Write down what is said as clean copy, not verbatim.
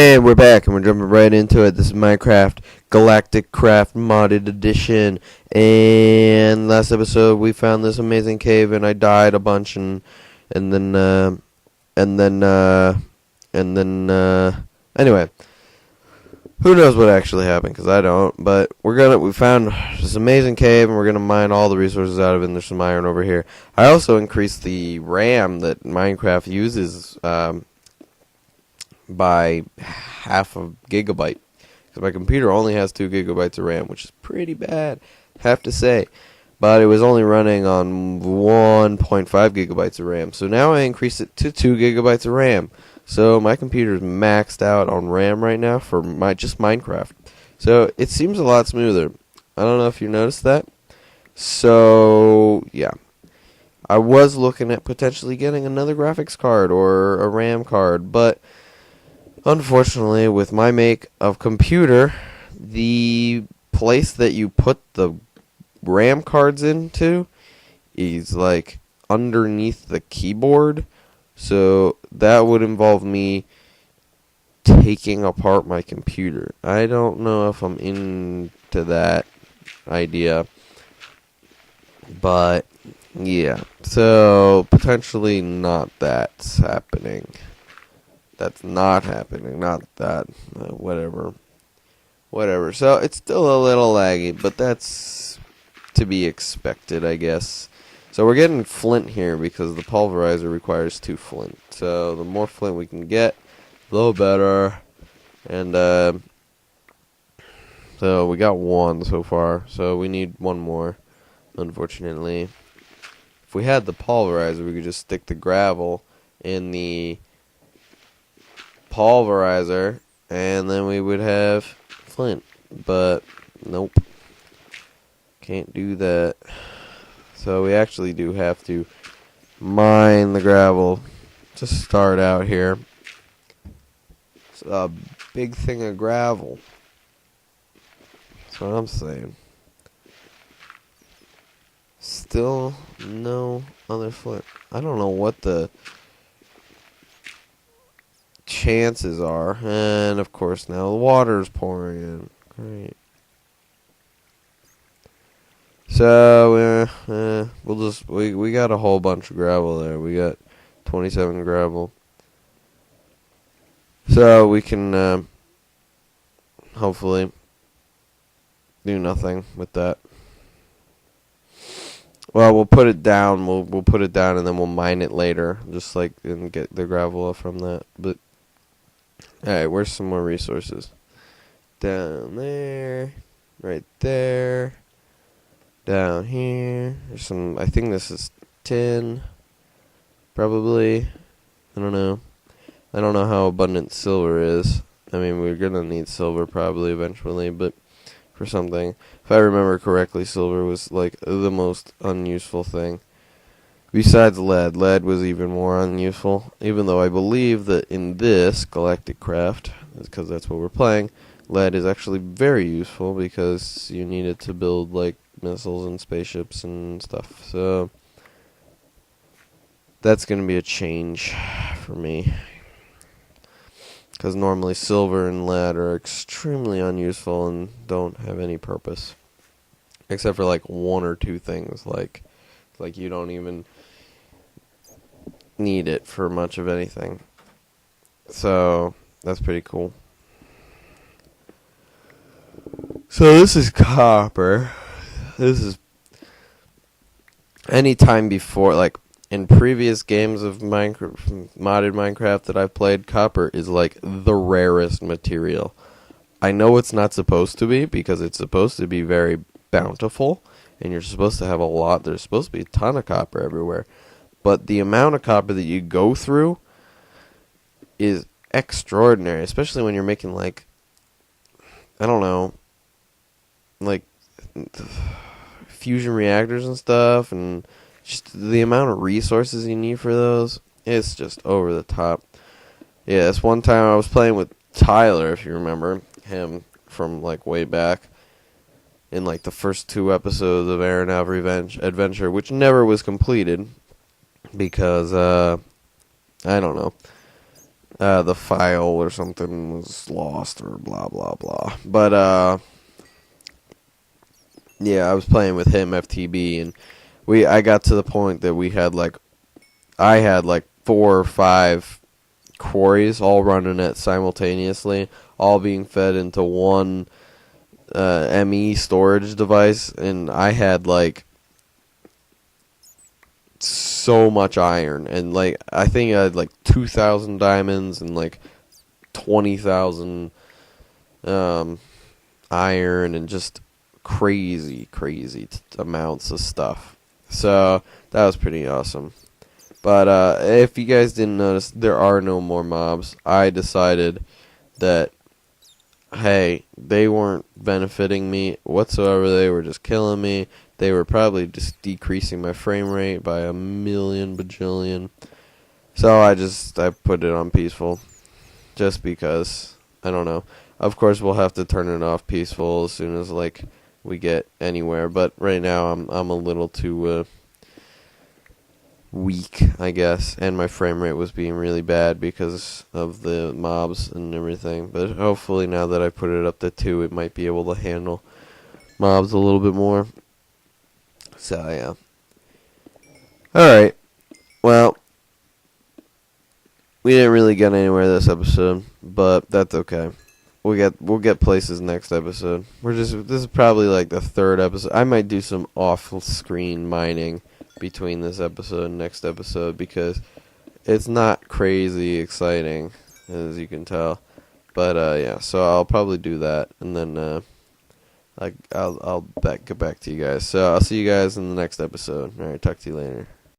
And we're back, and we're jumping right into it. This is Minecraft Galacticraft Modded Edition. And last episode, we found this amazing cave, and I died a bunch, and then anyway, who knows what actually happened? Because I don't. But we found this amazing cave, and we're gonna mine all the resources out of it. And there's some iron over here. I also increased the RAM that Minecraft uses. By half a gigabyte, because my computer only has 2 gigabytes of RAM, which is pretty bad, have to say. But it was only running on 1.5 gigabytes of RAM, so now I increased it to 2 gigabytes of RAM. So my computer is maxed out on RAM right now for just Minecraft. So it seems a lot smoother. I don't know if you noticed that. So yeah, I was looking at potentially getting another graphics card or a RAM card, but unfortunately, with my make of computer, the place that you put the RAM cards into is like underneath the keyboard. So that would involve me taking apart my computer. I don't know if I'm into that idea. But yeah, so potentially not that's happening. That's not happening, not that, whatever. So it's still a little laggy, but that's to be expected, I guess. So we're getting flint here because the pulverizer requires 2 flint. So the more flint we can get, the better. And so we got 1 so far, so we need 1 more, unfortunately. If we had the pulverizer, we could just stick the gravel in the pulverizer, and then we would have flint, but nope, can't do that. So we actually do have to mine the gravel to start out here. It's a big thing of gravel, that's what I'm saying. Still no other flint. I don't know what the chances are, and of course now the water's pouring in. Great. So we got a whole bunch of gravel there. We got 27 gravel, so we can hopefully do nothing with that. Well, we'll put it down. We'll put it down, and then we'll mine it later, just like and get the gravel from that. But alright, where's some more resources? Down there, right there, down here. There's some, I think this is tin, probably. I don't know. I don't know how abundant silver is. I mean, we're gonna need silver probably eventually, but for something. If I remember correctly, silver was like the most unuseful thing. Besides lead. Lead was even more unuseful, even though I believe that in this Galacticraft, because that's what we're playing, lead is actually very useful because you need it to build like missiles and spaceships and stuff. So that's going to be a change for me, because normally silver and lead are extremely unuseful and don't have any purpose, except for like 1 or 2 things, like you don't even need it for much of anything. So that's pretty cool. So this is copper. This is any time before, like in previous games of modded Minecraft that I've played, copper is like the rarest material. I know it's not supposed to be, because it's supposed to be very bountiful, and you're supposed to have a lot. There's supposed to be a ton of copper everywhere. But the amount of copper that you go through is extraordinary, especially when you're making, like, I don't know, like fusion reactors and stuff, and just the amount of resources you need for those, it's just over the top. Yeah, this one time I was playing with Tyler, if you remember him from like way back in like the first 2 episodes of Aaron Alva Adventure, which never was completed because I don't know. the file or something was lost or blah blah blah. But yeah, I was playing with him FTB, and I got to the point that I had like 4 or 5 quarries all running it simultaneously, all being fed into one ME storage device, and I had like so much iron, and like I think I had like 2,000 diamonds and like 20,000 iron, and just crazy amounts of stuff. So that was pretty awesome. But if you guys didn't notice, there are no more mobs. I decided that, hey, they weren't benefiting me whatsoever. They were just killing me. They were probably just decreasing my frame rate by a million bajillion. So I put it on peaceful, just because. I don't know. Of course, we'll have to turn it off peaceful as soon as like we get anywhere. But right now, I'm a little too weak, I guess, and my frame rate was being really bad because of the mobs and everything. But hopefully, now that I put it up to 2, it might be able to handle mobs a little bit more. So yeah. All right. Well, we didn't really get anywhere this episode, but that's okay. We'll get places next episode. This is probably like the 3rd episode. I might do some off-screen mining between this episode and next episode, because it's not crazy exciting, as you can tell. But yeah, so I'll probably do that, and then I'll get back to you guys. So I'll see you guys in the next episode. All right, talk to you later.